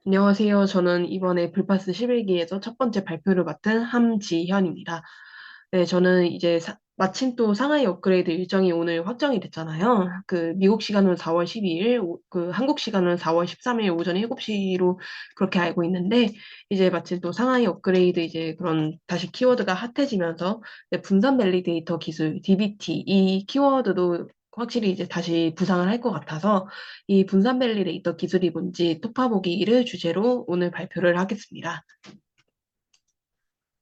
안녕하세요. 저는 이번에 불파스 11기에서 첫 번째 발표를 맡은 함지현입니다. 네, 저는 이제 마침 또 상하이 업그레이드 일정이 오늘 확정이 됐잖아요. 그 미국 시간으로 4월 12일, 그 한국 시간으로 4월 13일 오전 7시로 그렇게 알고 있는데, 이제 마침 또 상하이 업그레이드 이제 그런 다시 키워드가 핫해지면서 이제 분산 밸리데이터 기술, DBT, 이 키워드도 확실히 이제 다시 부상을 할 것 같아서 이 분산 밸리데이터 기술이 뭔지 톡파보기를 주제로 오늘 발표를 하겠습니다.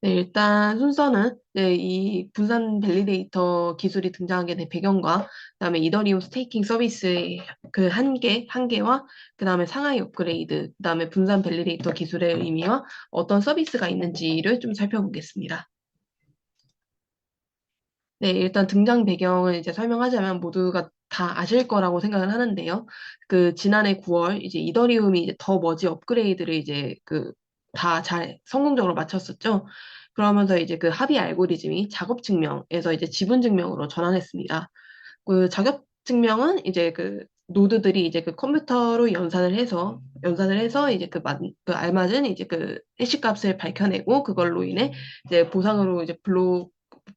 네, 일단 순서는 네, 이 분산 밸리데이터 기술이 등장하게 된 배경과 그다음에 이더리움 스테이킹 서비스의 그 한계와 그다음에 상하이 업그레이드, 그다음에 분산 밸리데이터 기술의 의미와 어떤 서비스가 있는지를 좀 살펴보겠습니다. 네, 일단 등장 배경을 이제 설명하자면 모두가 다 아실 거라고 생각을 하는데요. 그 지난해 9월 이제 이더리움이 이제 더 머지 업그레이드를 이제 그 다 잘 성공적으로 마쳤었죠. 그러면서 이제 그 합의 알고리즘이 작업 증명에서 이제 지분 증명으로 전환했습니다. 그 자격 증명은 이제 그 노드들이 이제 그 컴퓨터로 연산을 해서 이제 그 알맞은 이제 그 해시 값을 밝혀내고 그걸로 인해 이제 보상으로 이제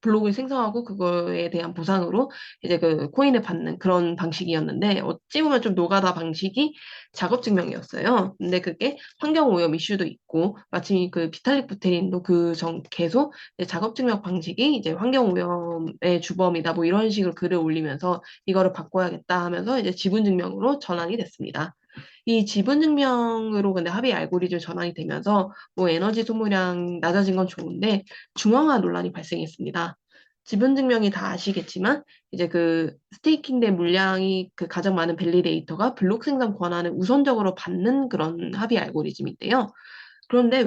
블록을 생성하고 그거에 대한 보상으로 이제 그 코인을 받는 그런 방식이었는데 어찌 보면 좀 노가다 방식이 작업 증명이었어요. 근데 그게 환경 오염 이슈도 있고 마침 그 비탈릭 부테린도 계속 이제 작업 증명 방식이 이제 환경 오염의 주범이다 뭐 이런 식으로 글을 올리면서 이거를 바꿔야겠다 하면서 이제 지분 증명으로 전환이 됐습니다. 이 지분 증명으로 근데 합의 알고리즘 전환이 되면서 뭐 에너지 소모량 낮아진 건 좋은데 중앙화 논란이 발생했습니다. 지분 증명이 다 아시겠지만 이제 그 스테이킹된 물량이 그 가장 많은 밸리데이터가 블록 생성 권한을 우선적으로 받는 그런 합의 알고리즘인데요. 그런데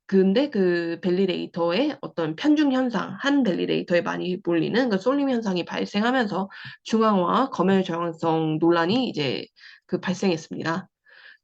근데 그 밸리데이터의 어떤 편중 현상, 한 밸리데이터에 많이 몰리는 그 쏠림 현상이 발생하면서 중앙화와 검열 저항성 논란이 이제 그 발생했습니다.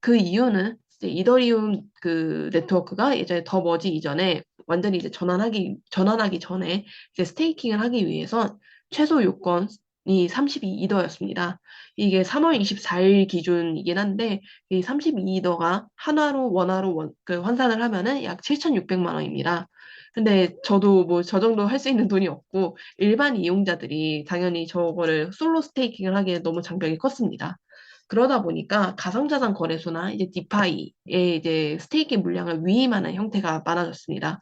그 이유는 이제 이더리움 그 네트워크가 예전에 더 머지 이전에 완전히 이제 전환하기 전에 이제 스테이킹을 하기 위해서 최소 요건이 32이더였습니다. 이게 3월 24일 기준이긴 한데 이 32이더가 한화로 원화로 그 환산을 하면은 약 7,600만 원입니다. 근데 저도 뭐 저 정도 할 수 있는 돈이 없고 일반 이용자들이 당연히 저거를 솔로 스테이킹을 하기에 너무 장벽이 컸습니다. 그러다 보니까 가상자산 거래소나 이제 디파이의 이제 스테이킹 물량을 위임하는 형태가 많아졌습니다.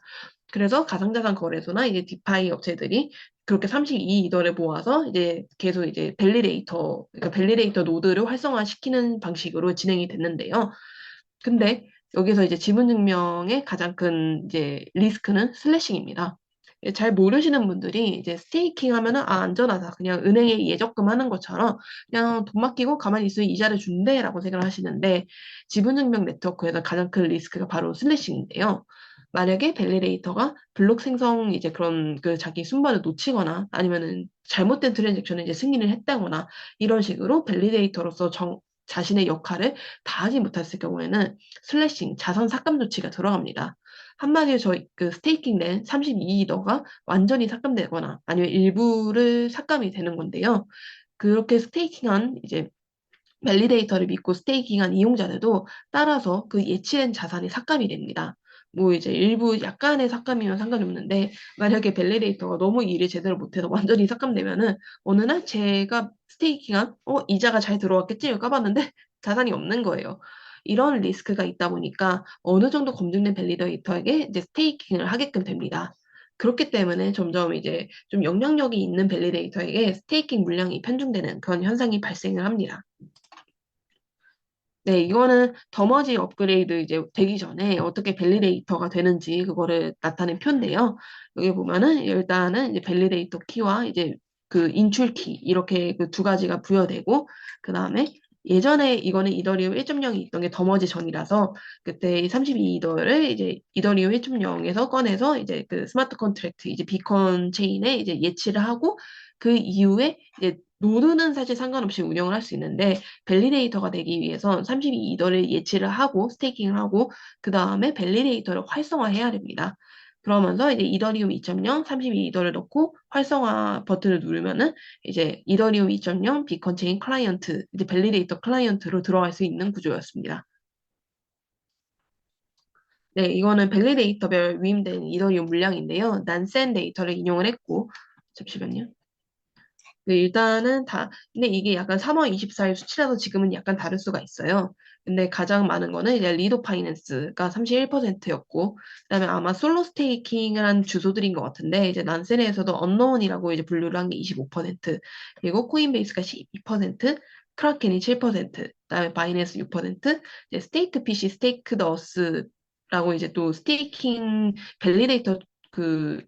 그래서 가상자산 거래소나 이제 디파이 업체들이 그렇게 32이더를 모아서 이제 계속 이제 그러니까 밸리데이터 노드를 활성화시키는 방식으로 진행이 됐는데요. 근데 여기서 이제 지분 증명의 가장 큰 이제 리스크는 슬래싱입니다. 잘 모르시는 분들이 이제 스테이킹 하면은 안전하다. 그냥 은행에 예적금 하는 것처럼 그냥 돈 맡기고 가만히 있으면 이자를 준대라고 생각을 하시는데 지분 증명 네트워크에서 가장 큰 리스크가 바로 슬래싱인데요. 만약에 밸리데이터가 블록 생성 이제 그런 그 자기 순번을 놓치거나 아니면은 잘못된 트랜잭션을 이제 승인을 했다거나 이런 식으로 밸리데이터로서 자신의 역할을 다하지 못했을 경우에는 슬래싱, 자선 삭감 조치가 들어갑니다. 한마디로 저희 그 스테이킹된 32이더가 완전히 삭감되거나 아니면 일부를 삭감이 되는 건데요. 그렇게 스테이킹한 이제 밸리데이터를 믿고 스테이킹한 이용자들도 따라서 그 예치된 자산이 삭감이 됩니다. 뭐 이제 일부 약간의 삭감이면 상관이 없는데 만약에 밸리데이터가 너무 일을 제대로 못해서 완전히 삭감되면은 어느 날 제가 스테이킹한 이자가 잘 들어왔겠지 이걸 까봤는데 자산이 없는 거예요. 이런 리스크가 있다 보니까 어느 정도 검증된 밸리데이터에게 이제 스테이킹을 하게끔 됩니다. 그렇기 때문에 점점 이제 좀 영향력이 있는 밸리데이터에게 스테이킹 물량이 편중되는 그런 현상이 발생을 합니다. 네, 이거는 더머지 업그레이드 이제 되기 전에 어떻게 밸리데이터가 되는지 그거를 나타낸 표인데요. 여기 보면은 일단은 이제 밸리데이터 키와 이제 그 인출 키 이렇게 그 두 가지가 부여되고 그 다음에 예전에 이거는 이더리움 1.0이 있던 게 더머지 전이라서 그때 32이더를 이제 이더리움 1.0에서 꺼내서 이제 그 스마트 컨트랙트 이제 비컨 체인에 이제 예치를 하고 그 이후에 이제 노드는 사실 상관없이 운영을 할 수 있는데 밸리데이터가 되기 위해선 32이더를 예치를 하고 스테이킹을 하고 그 다음에 밸리데이터를 활성화해야 됩니다. 그러면서 이제 이더리움 2.0, 32이더를 넣고 활성화 버튼을 누르면은 이제 이더리움 2.0 비컨체인 클라이언트, 이제 밸리데이터 클라이언트로 들어갈 수 있는 구조였습니다. 네, 이거는 밸리데이터별 위임된 이더리움 물량인데요. 난센 데이터를 인용을 했고, 잠시만요. 네, 일단은 근데 이게 약간 3월 24일 수치라서 지금은 약간 다를 수가 있어요. 근데 가장 많은 거는 이제 리도 파이낸스가 31%였고, 그다음에 아마 솔로 스테이킹을 한 주소들인 것 같은데, 이제 난센에서도 언노운이라고 이제 분류를 한 게 25%, 그리고 코인베이스가 12%, 크라켄이 7%, 그다음에 바이낸스 6%, 이제 스테이크 PC, 스테이크 더스라고 이제 또 스테이킹 밸리데이터 그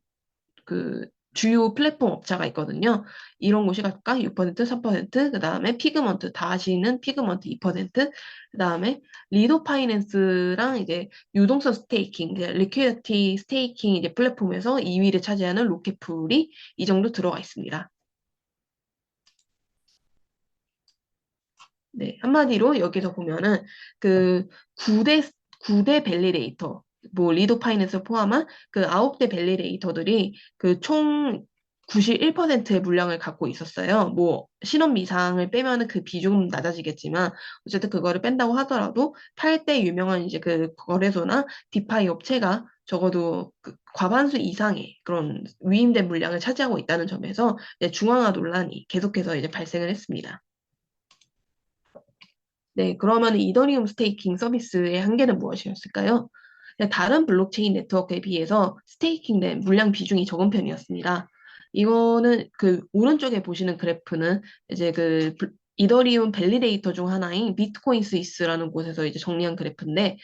그 주요 플랫폼 업체가 있거든요. 이런 곳이 각각 6%, 3%, 그 다음에 피그먼트, 다시는 피그먼트 2%, 그 다음에 리도 파이낸스랑 이제 유동성 스테이킹, 리퀴디티 스테이킹 이제 플랫폼에서 2위를 차지하는 로켓풀이 이 정도 들어가 있습니다. 네, 한마디로 여기서 보면은 그 9대, 9대 밸리데이터, 뭐 리도 파이낸스 포함한 그 9대 밸리데이터들이 그 총 91%의 물량을 갖고 있었어요. 뭐 신원 미상을 빼면은 그 비중은 낮아지겠지만 어쨌든 그거를 뺀다고 하더라도 8대 유명한 이제 그 거래소나 디파이 업체가 적어도 그 과반수 이상의 그런 위임된 물량을 차지하고 있다는 점에서 이제 중앙화 논란이 계속해서 이제 발생을 했습니다. 네, 그러면 이더리움 스테이킹 서비스의 한계는 무엇이었을까요? 다른 블록체인 네트워크에 비해서 스테이킹된 물량 비중이 적은 편이었습니다. 이거는 그 오른쪽에 보시는 그래프는 이제 이더리움 밸리데이터 중 하나인 비트코인 스위스라는 곳에서 이제 정리한 그래프인데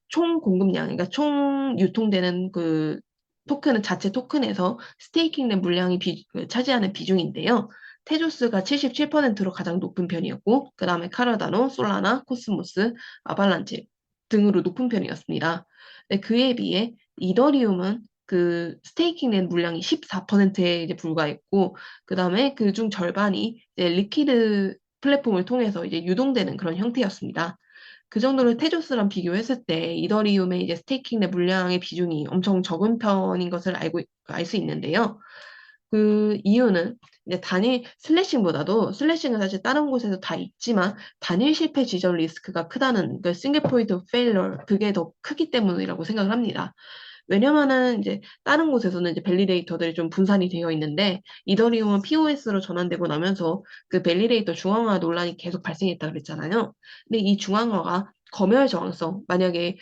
총 공급량, 그러니까 총 유통되는 그 토큰 자체 토큰에서 스테이킹된 물량이 차지하는 비중인데요. 테조스가 77%로 가장 높은 편이었고, 그 다음에 카르다노, 솔라나, 코스모스, 아발란체 등으로 높은 편이었습니다. 네, 그에 비해 이더리움은 그 스테이킹된 물량이 14%에 이제 불과했고, 그 다음에 그중 절반이 이제 리퀴드 플랫폼을 통해서 이제 유동되는 그런 형태였습니다. 그 정도로 테조스랑 비교했을 때 이더리움의 이제 스테이킹 내 물량의 비중이 엄청 적은 편인 것을 알 수 있는데요. 그 이유는 이제 단일 슬래싱보다도 슬래싱은 사실 다른 곳에서 다 있지만 단일 실패 지점 리스크가 크다는 그 싱글 포인트 페일러 그게 더 크기 때문이라고 생각을 합니다. 왜냐면은 이제 다른 곳에서는 이제 밸리데이터들이 좀 분산이 되어 있는데 이더리움은 POS로 전환되고 나면서 그 밸리데이터 중앙화 논란이 계속 발생했다 그랬잖아요. 근데 이 중앙화가 검열 저항성, 만약에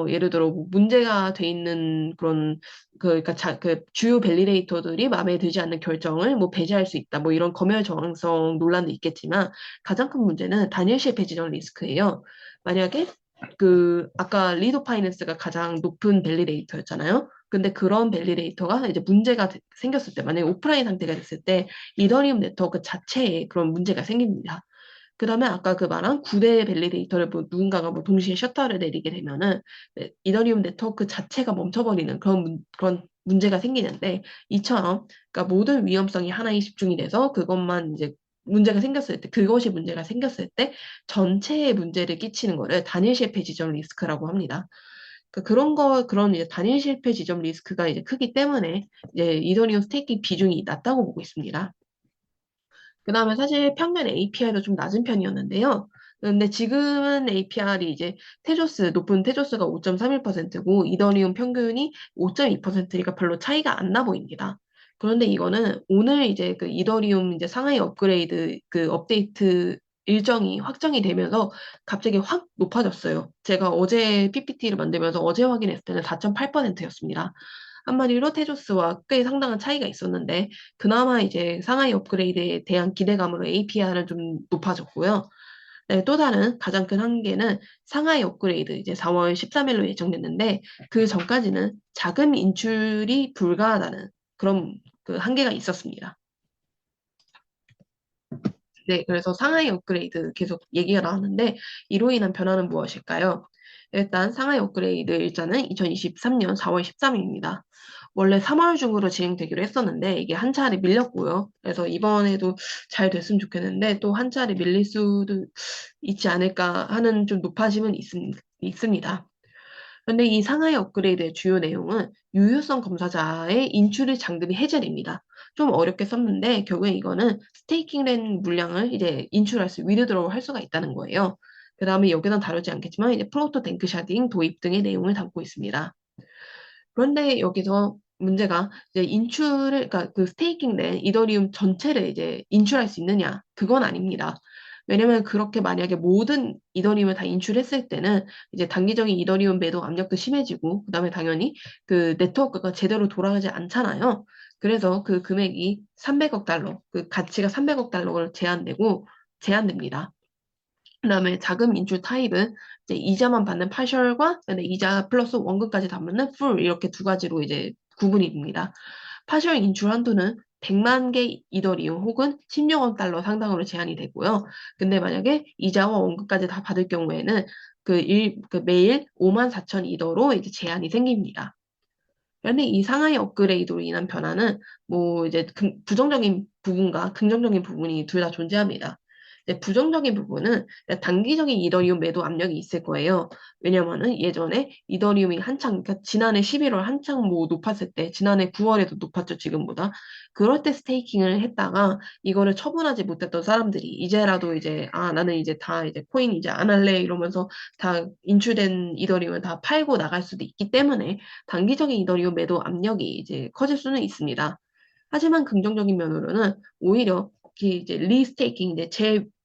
예를 들어 뭐 문제가 돼 있는 그런 그러니까 그 주요 밸리데이터들이 마음에 들지 않는 결정을 뭐 배제할 수 있다, 뭐 이런 검열 저항성 논란도 있겠지만 가장 큰 문제는 단일 실패 지정 리스크예요. 만약에 아까 리도 파이낸스가 가장 높은 밸리데이터였잖아요. 근데 그런 밸리데이터가 이제 문제가 생겼을 때, 만약에 오프라인 상태가 됐을 때, 이더리움 네트워크 자체에 그런 문제가 생깁니다. 그 다음에 아까 그 말한 9대 밸리데이터를 뭐 누군가가 뭐 동시에 셔터를 내리게 되면은 네, 이더리움 네트워크 자체가 멈춰버리는 그런 문제가 생기는데 이처럼 그러니까 모든 위험성이 하나에 집중이 돼서 그것만 이제 그것이 문제가 생겼을 때 전체에 문제를 끼치는 거를 단일 실패 지점 리스크라고 합니다. 그런 이제 단일 실패 지점 리스크가 이제 크기 때문에 이제 이더리움 스테이킹 비중이 낮다고 보고 있습니다. 그 다음에 사실 평균 APR도 좀 낮은 편이었는데요. 근데 지금은 APR이 이제 높은 테조스가 5.31%고 이더리움 평균이 5.2%니까 별로 차이가 안 나 보입니다. 그런데 이거는 오늘 이제 그 이더리움 이제 상하이 업그레이드 그 업데이트 일정이 확정이 되면서 갑자기 확 높아졌어요. 제가 어제 PPT를 만들면서 어제 확인했을 때는 4.8%였습니다. 한마디로 테조스와 꽤 상당한 차이가 있었는데 그나마 이제 상하이 업그레이드에 대한 기대감으로 APR은 좀 높아졌고요. 네, 또 다른 가장 큰 한계는 상하이 업그레이드 이제 4월 13일로 예정됐는데 그 전까지는 자금 인출이 불가하다는 그런 그 한계가 있었습니다. 네, 그래서 상하이 업그레이드 계속 얘기가 나왔는데 이로 인한 변화는 무엇일까요? 일단 상하이 업그레이드 일자는 2023년 4월 13일입니다. 원래 3월 중으로 진행되기로 했었는데 이게 한 차례 밀렸고요. 그래서 이번에도 잘 됐으면 좋겠는데 또 한 차례 밀릴 수도 있지 않을까 하는 좀 높아짐은 있습니다. 근데 이 상하이 업그레이드의 주요 내용은 유효성 검사자의 인출의 장벽이 해제됩니다. 좀 어렵게 썼는데 결국에 이거는 스테이킹된 물량을 이제 인출할 위드드로우 할 수가 있다는 거예요. 그 다음에 여기는 다루지 않겠지만 이제 프로토 댕크 샤딩 도입 등의 내용을 담고 있습니다. 그런데 여기서 문제가 이제 인출을, 그러니까 그 스테이킹 된 이더리움 전체를 이제 인출할 수 있느냐? 그건 아닙니다. 왜냐면 그렇게 만약에 모든 이더리움을 다 인출했을 때는 이제 단기적인 이더리움 매도 압력도 심해지고, 그다음에 당연히 그 네트워크가 제대로 돌아가지 않잖아요. 그래서 그 금액이 300억 달러, 그 가치가 300억 달러로 제한됩니다. 그다음에 자금 인출 타입은 이제 이자만 받는 파셜과 근데 이자 플러스 원금까지 담는 풀 이렇게 두 가지로 이제 구분이 됩니다. 파셜 인출 한도는 100만 개 이더리움 혹은 16억 달러 상당으로 제한이 되고요. 근데 만약에 이자와 원금까지 다 받을 경우에는 그 매일 5만 4천 이더로 이제 제한이 생깁니다. 그런데 이 상하이 업그레이드로 인한 변화는 뭐 이제 부정적인 부분과 긍정적인 부분이 둘 다 존재합니다. 이제 부정적인 부분은 단기적인 이더리움 매도 압력이 있을 거예요. 왜냐면은 예전에 이더리움이 한창, 그러니까 지난해 11월 한창 뭐 높았을 때, 지난해 9월에도 높았죠, 지금보다. 그럴 때 스테이킹을 했다가 이거를 처분하지 못했던 사람들이 이제라도 이제, 아, 나는 이제 다 이제 코인 이제 안 할래 이러면서 다 인출된 이더리움을 다 팔고 나갈 수도 있기 때문에 단기적인 이더리움 매도 압력이 이제 커질 수는 있습니다. 하지만 긍정적인 면으로는 오히려 이제 리스테이킹, 이제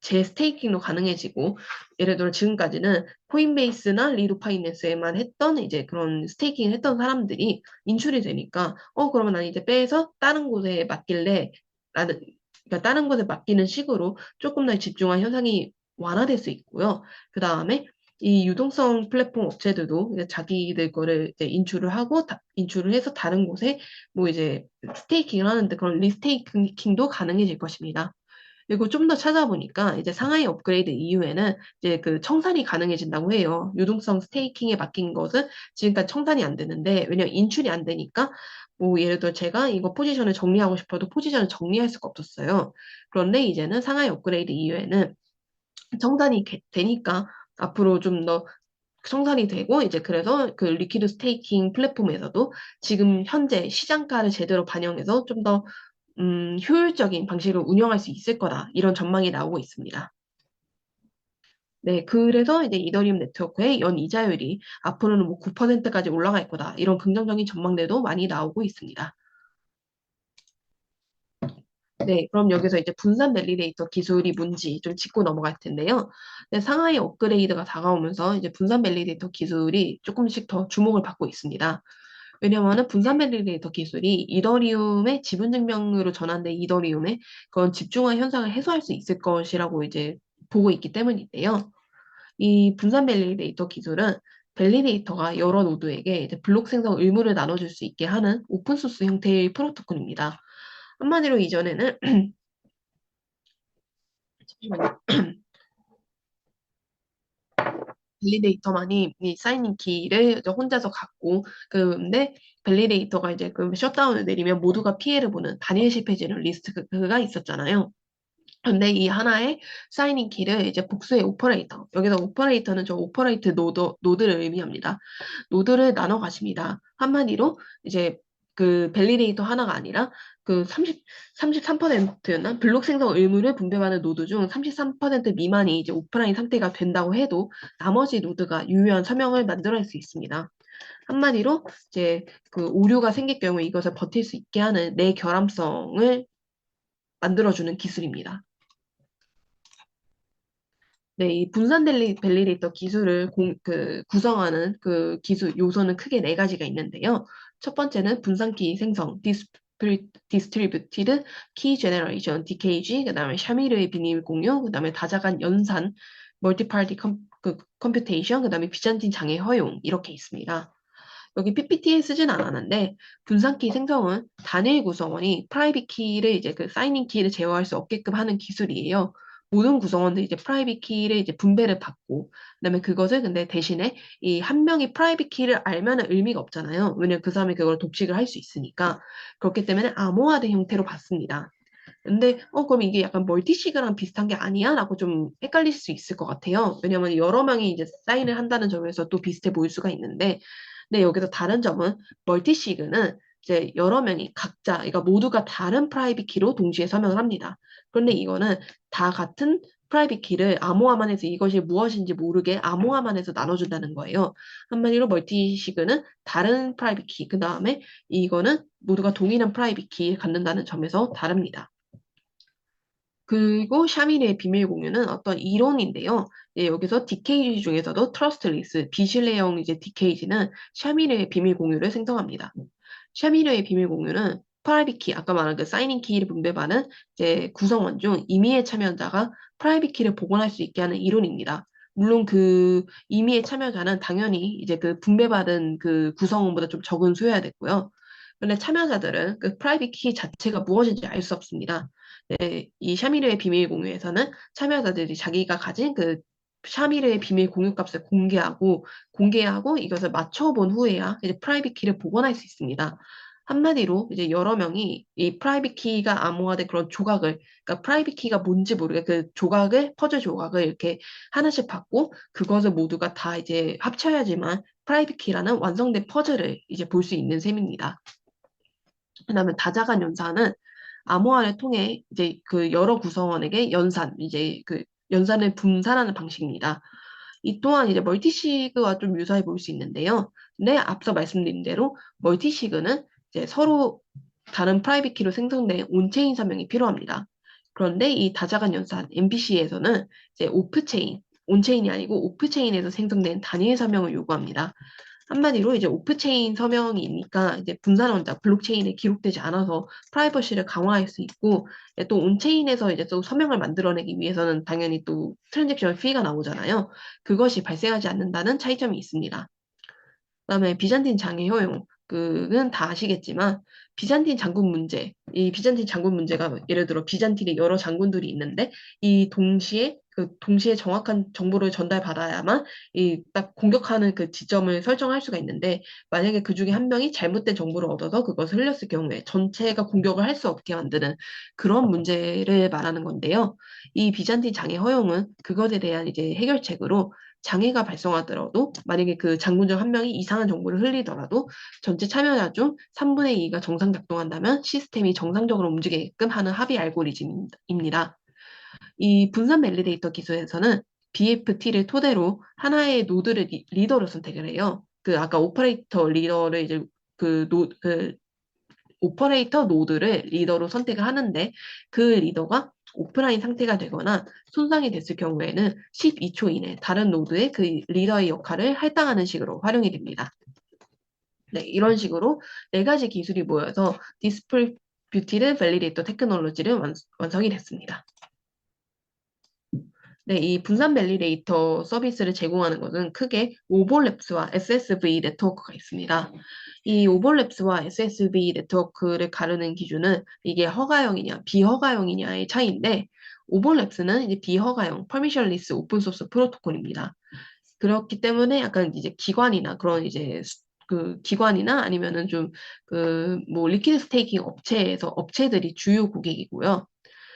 재스테이킹도 가능해지고, 예를 들어 지금까지는 코인베이스나 리도파이낸스에만 했던 이제 그런 스테이킹을 했던 사람들이 인출이 되니까, 그러면 난 이제 빼서 다른 곳에 맡길래, 라는, 그러니까 다른 곳에 맡기는 식으로 조금 더 집중한 현상이 완화될 수 있고요. 그 다음에 이 유동성 플랫폼 업체들도 이제 자기들 거를 이제 인출을 해서 다른 곳에 뭐 이제 스테이킹을 하는데 그런 리스테이킹도 가능해질 것입니다. 그리고 좀 더 찾아보니까 이제 상하이 업그레이드 이후에는 이제 그 청산이 가능해진다고 해요. 유동성 스테이킹에 맡긴 것은 지금까지 청산이 안 되는데 왜냐면 인출이 안 되니까 뭐 예를 들어 제가 이거 포지션을 정리하고 싶어도 포지션을 정리할 수가 없었어요. 그런데 이제는 상하이 업그레이드 이후에는 청산이 되니까 앞으로 좀 더 청산이 되고 이제 그래서 그 리퀴드 스테이킹 플랫폼에서도 지금 현재 시장가를 제대로 반영해서 좀 더 효율적인 방식으로 운영할 수 있을 거다. 이런 전망이 나오고 있습니다. 네, 그래서 이제 이더리움 네트워크의 연 이자율이 앞으로는 뭐 9%까지 올라갈 거다. 이런 긍정적인 전망들도 많이 나오고 있습니다. 네, 그럼 여기서 이제 분산 밸리데이터 기술이 뭔지 좀 짚고 넘어갈 텐데요. 네, 상하이 업그레이드가 다가오면서 이제 분산 밸리데이터 기술이 조금씩 더 주목을 받고 있습니다. 왜냐면은 분산 밸리데이터 기술이 이더리움의 지분 증명으로 전환된 이더리움의 그런 집중화 현상을 해소할 수 있을 것이라고 이제 보고 있기 때문인데요. 이 분산 밸리데이터 기술은 밸리데이터가 여러 노드에게 이제 블록 생성 의무를 나눠줄 수 있게 하는 오픈소스 형태의 프로토콜입니다. 한마디로 이전에는 잠시만요. 밸리데이터만이 이 사이닝 키를 이제 혼자서 갖고 근데 밸리데이터가 이제 그 셧다운을 내리면 모두가 피해를 보는 단일 실패지는 리스크가 있었잖아요. 근데 이 하나의 사이닝 키를 이제 복수의 오퍼레이터, 여기서 오퍼레이터는 저 오퍼레이트 노드를 의미합니다. 노드를 나눠 가십니다. 한마디로 이제 그 밸리데이터 하나가 아니라 그 33%였나? 블록 생성 의무를 분배하는 노드 중 33% 미만이 이제 오프라인 상태가 된다고 해도 나머지 노드가 유효한 서명을 만들어낼 수 있습니다. 한마디로 이제 그 오류가 생길 경우에 이것을 버틸 수 있게 하는 내 결함성을 만들어주는 기술입니다. 네, 이 분산 밸리데이터 기술을 구성하는 그 기술 요소는 크게 네 가지가 있는데요. 첫 번째는 분산키 생성, 디스트리뷰티드 키 제너레이션, DKG, 그다음에 샤미르의 비밀 공유, 그다음에 다자간 연산, 멀티파티 컴퓨테이션, 그다음에 비잔틴 장애 허용 이렇게 있습니다. 여기 PPT에 쓰진 않았는데 분산키 생성은 단일 구성원이 프라이빗 키를 이제 그 사이닝 키를 제어할 수 없게끔 하는 기술이에요. 모든 구성원들이 이제 프라이빗 키를 이제 분배를 받고 그다음에 그것을 근데 대신에 이 한 명이 프라이빗 키를 알면은 의미가 없잖아요. 왜냐면 그 사람이 그걸 독식을 할 수 있으니까 그렇기 때문에 암호화된 형태로 받습니다. 근데 그럼 이게 약간 멀티시그랑 비슷한 게 아니야? 라고 좀 헷갈릴 수 있을 것 같아요. 왜냐면 여러 명이 이제 사인을 한다는 점에서 또 비슷해 보일 수가 있는데 근데 여기서 다른 점은 멀티시그는 이제 여러 명이 각자 그러니까 모두가 다른 프라이빗 키로 동시에 서명을 합니다. 그런데 이거는 다 같은 프라이빗 키를 암호화만해서 이것이 무엇인지 모르게 암호화만해서 나눠준다는 거예요. 한마디로 멀티시그는 다른 프라이빗 키, 그 다음에 이거는 모두가 동일한 프라이빗 키를 갖는다는 점에서 다릅니다. 그리고 샤미르의 비밀 공유는 어떤 이론인데요. 예, 여기서 디케이지 중에서도 트러스트리스, 비신뢰형 이제 디케이지는 샤미르의 비밀 공유를 생성합니다. 샤미르의 비밀 공유는 프라이빗 키, 아까 말한 그 사이닝 키를 분배받은 이제 구성원 중 임의의 참여자가 프라이빗 키를 복원할 수 있게 하는 이론입니다. 물론 그 임의의 참여자는 당연히 이제 그 분배받은 그 구성원보다 좀 적은 수여야 됐고요. 그런데 참여자들은 그 프라이빗 키 자체가 무엇인지 알 수 없습니다. 네, 이 샤미르의 비밀 공유에서는 참여자들이 자기가 가진 그 샤미르의 비밀 공유 값을 공개하고 이것을 맞춰본 후에야 이제 프라이빗 키를 복원할 수 있습니다. 한마디로 이제 여러 명이 이 프라이빗 키가 암호화된 그런 조각을, 그러니까 프라이빗 키가 뭔지 모르게 그 조각을, 퍼즐 조각을 이렇게 하나씩 받고 그것을 모두가 다 이제 합쳐야지만 프라이빗 키라는 완성된 퍼즐을 이제 볼 수 있는 셈입니다. 그다음에 다자간 연산은 암호화를 통해 이제 그 여러 구성원에게 이제 그 연산을 분산하는 방식입니다. 이 또한 이제 멀티시그와 좀 유사해 보일 수 있는데요. 근데 앞서 말씀드린 대로 멀티시그는 이제 서로 다른 프라이빗 키로 생성된 온체인 서명이 필요합니다. 그런데 이 다자간 연산 MPC에서는 이제 오프체인, 온체인이 아니고 오프체인에서 생성된 단일 서명을 요구합니다. 한마디로 이제 오프체인 서명이니까 이제 분산 원자 블록체인에 기록되지 않아서 프라이버시를 강화할 수 있고, 또 온체인에서 이제 또 서명을 만들어내기 위해서는 당연히 또 트랜잭션 피가 나오잖아요. 그것이 발생하지 않는다는 차이점이 있습니다. 그다음에 비잔틴 장애 효용. 그는 다 아시겠지만 비잔틴 장군 문제. 이 비잔틴 장군 문제가 예를 들어 비잔틴에 여러 장군들이 있는데 이 동시에 정확한 정보를 전달받아야만 이 딱 공격하는 그 지점을 설정할 수가 있는데 만약에 그 중에 한 명이 잘못된 정보를 얻어서 그것을 흘렸을 경우에 전체가 공격을 할 수 없게 만드는 그런 문제를 말하는 건데요. 이 비잔틴 장애 허용은 그것에 대한 이제 해결책으로 장애가 발생하더라도 만약에 그 장군 중 한 명이 이상한 정보를 흘리더라도 전체 참여자 중 3분의 2가 정상 작동한다면 시스템이 정상적으로 움직이게끔 하는 합의 알고리즘입니다. 이 분산 밸리데이터 기술에서는 BFT를 토대로 하나의 노드를 리더로 선택을 해요. 그 아까 오퍼레이터 리더를 이제 그 오퍼레이터 노드를 리더로 선택을 하는데 그 리더가 오프라인 상태가 되거나 손상이 됐을 경우에는 12초 이내 다른 노드의 그 리더의 역할을 할당하는 식으로 활용이 됩니다. 네, 이런 식으로 네 가지 기술이 모여서 디스트리뷰티드 밸리데이터 테크놀로지를 완성이 됐습니다. 네, 이 분산 밸리데이터 서비스를 제공하는 것은 크게 오버랩스와 SSV 네트워크가 있습니다. 이 오버랩스와 SSV 네트워크를 가르는 기준은 이게 허가형이냐 비허가형이냐의 차이인데 오버랩스는 이제 비허가형 퍼미션리스 오픈소스 프로토콜입니다. 그렇기 때문에 약간 이제 기관이나 그런 이제 그 기관이나 아니면은 좀 그 뭐 리퀴드 스테이킹 업체들이 주요 고객이고요.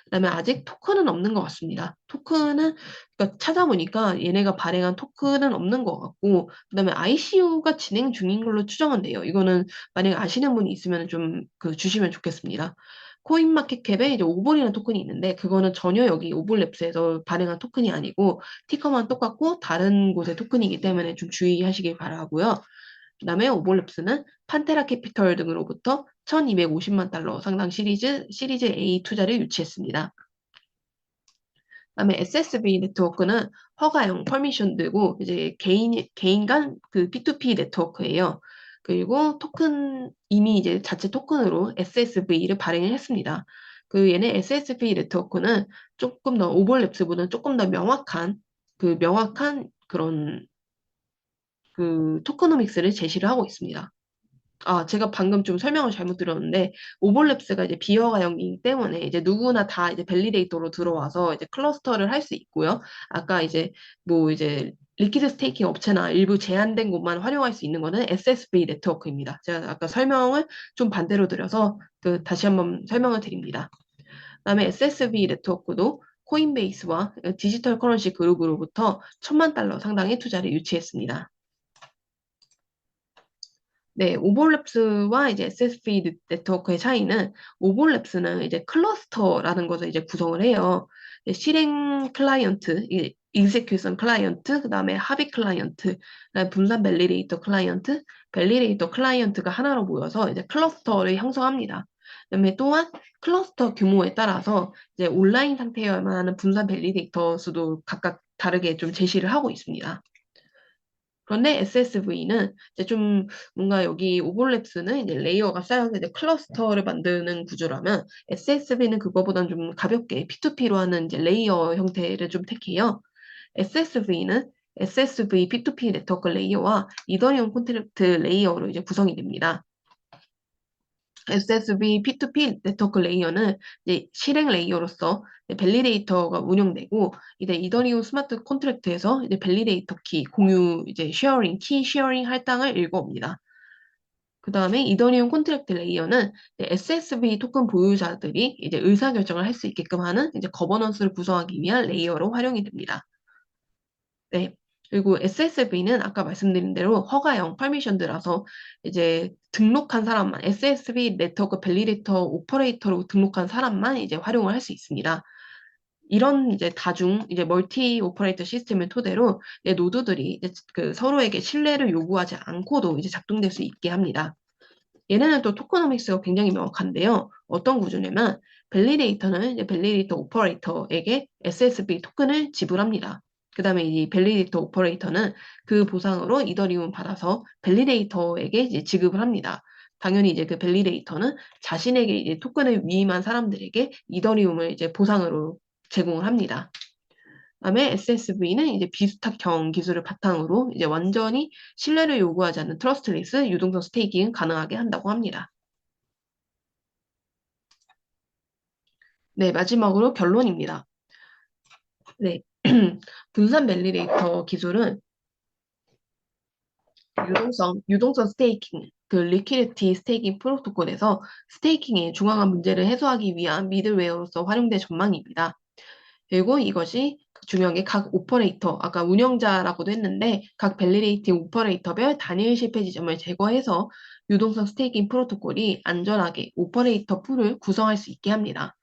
그다음에 아직 토큰은 없는 것 같습니다. 토큰은 그러니까 찾아보니까 얘네가 발행한 토큰은 없는 것 같고 그다음에 ICO가 진행 중인 걸로 추정은 돼요. 이거는 만약에 아시는 분이 있으면 좀 그 주시면 좋겠습니다. 코인마켓캡에 이제 오볼이라는 토큰이 있는데 그거는 전혀 여기 오볼랩스에서 발행한 토큰이 아니고 티커만 똑같고 다른 곳의 토큰이기 때문에 좀 주의하시길 바라고요. 그다음에 오볼랩스는 판테라 캐피털 등으로부터 1,250만 달러 상당 시리즈 A 투자를 유치했습니다. 그다음에 SSB 네트워크는 허가형 퍼미션되고 이제 개인 간 그 P2P 네트워크예요. 그리고 이미 이제 자체 토큰으로 SSV를 발행을 했습니다. 그 얘네 SSV 네트워크는 조금 더 오버랩스보다는 조금 더 명확한 그런 그 토크노믹스를 제시를 하고 있습니다. 아, 제가 방금 좀 설명을 잘못 드렸는데, 오버랩스가 이제 비허가형이기 때문에 이제 누구나 다 이제 밸리데이터로 들어와서 이제 클러스터를 할 수 있고요. 아까 이제 뭐 이제 리퀴드 스테이킹 업체나 일부 제한된 곳만 활용할 수 있는 거는 SSV 네트워크입니다. 제가 아까 설명을 좀 반대로 드려서 그 다시 한번 설명을 드립니다. 그다음에 SSV 네트워크도 코인베이스와 디지털 커런시 그룹으로부터 1,000만 달러 상당의 투자를 유치했습니다. 네, 오버랩스와 이제 SSV 네트워크의 차이는 오버랩스는 이제 클러스터라는 것을 이제 구성을 해요. 실행 클라이언트, execution 클라이언트, 그 다음에 합의 클라이언트, 그다음에 분산 밸리데이터 클라이언트, 밸리데이터 클라이언트가 하나로 모여서 이제 클러스터를 형성합니다. 그다음에 또한 클러스터 규모에 따라서 이제 온라인 상태여야만 하는 분산 밸리데이터 수도 각각 다르게 좀 제시를 하고 있습니다. 그런데 SSV는 이제 좀 뭔가 여기 오버랩스는 이제 레이어가 쌓여서 이제 클러스터를 만드는 구조라면 SSV는 그거보다는 좀 가볍게 P2P로 하는 이제 레이어 형태를 좀 택해요. SSV는 SSV P2P 네트워크 레이어와 이더리움 콘트랙트 레이어로 이제 구성이 됩니다. SSV P2P 네트워크 레이어는 이제 실행 레이어로서 밸리데이터가 운영되고 이제 이더리움 스마트 컨트랙트에서 이제 밸리데이터 키 공유 이제 쉐어링 키 쉐어링 할당을 읽어옵니다. 그 다음에 이더리움 콘트랙트 레이어는 SSV 토큰 보유자들이 이제 의사결정을 할 수 있게끔 하는 이제 거버넌스를 구성하기 위한 레이어로 활용이 됩니다. 네. 그리고 SSV는 아까 말씀드린 대로 허가형 퍼미션드라서 이제 등록한 사람만 SSV 네트워크 밸리데이터 오퍼레이터로 등록한 사람만 이제 활용을 할 수 있습니다. 이런 이제 다중 이제 멀티 오퍼레이터 시스템을 토대로 이제 노드들이 이제 그 서로에게 신뢰를 요구하지 않고도 이제 작동될 수 있게 합니다. 얘네는 또 토커노믹스가 굉장히 명확한데요. 어떤 구조냐면 밸리데이터는 이제 밸리데이터 오퍼레이터에게 SSV 토큰을 지불합니다. 그 다음에 이 밸리데이터 오퍼레이터는 그 보상으로 이더리움 받아서 밸리데이터에게 이제 지급을 합니다. 당연히 이제 그 밸리데이터는 자신에게 이제 토큰을 위임한 사람들에게 이더리움을 이제 보상으로 제공을 합니다. 그다음에 SSV는 이제 비스탁형 기술을 바탕으로 이제 완전히 신뢰를 요구하지 않는 트러스트리스 유동성 스테이킹을 가능하게 한다고 합니다. 네, 마지막으로 결론입니다. 네, 분산 밸리데이터 기술은 유동성 스테이킹, 그 리퀴디티 스테이킹 프로토콜에서 스테이킹의 중앙화 문제를 해소하기 위한 미들웨어로서 활용될 전망입니다. 그리고 이것이 중요한 게 각 오퍼레이터, 아까 운영자라고도 했는데 각 밸리데이팅 오퍼레이터별 단일 실패 지점을 제거해서 유동성 스테이킹 프로토콜이 안전하게 오퍼레이터 풀을 구성할 수 있게 합니다.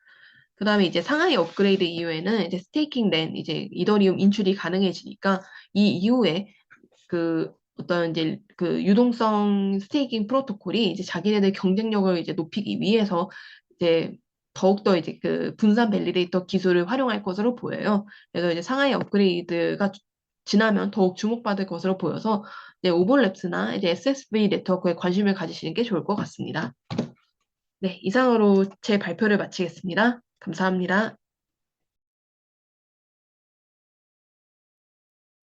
그 다음에 이제 상하이 업그레이드 이후에는 이제 스테이킹된 이제 이더리움 인출이 가능해지니까 이 이후에 그 어떤 이제 그 유동성 스테이킹 프로토콜이 이제 자기네들 경쟁력을 이제 높이기 위해서 이제 더욱더 이제 그 분산 밸리데이터 기술을 활용할 것으로 보여요. 그래서 이제 상하이 업그레이드가 지나면 더욱 주목받을 것으로 보여서 이제 오버랩스나 이제 SSV 네트워크에 관심을 가지시는 게 좋을 것 같습니다. 네, 이상으로 제 발표를 마치겠습니다. 감사합니다.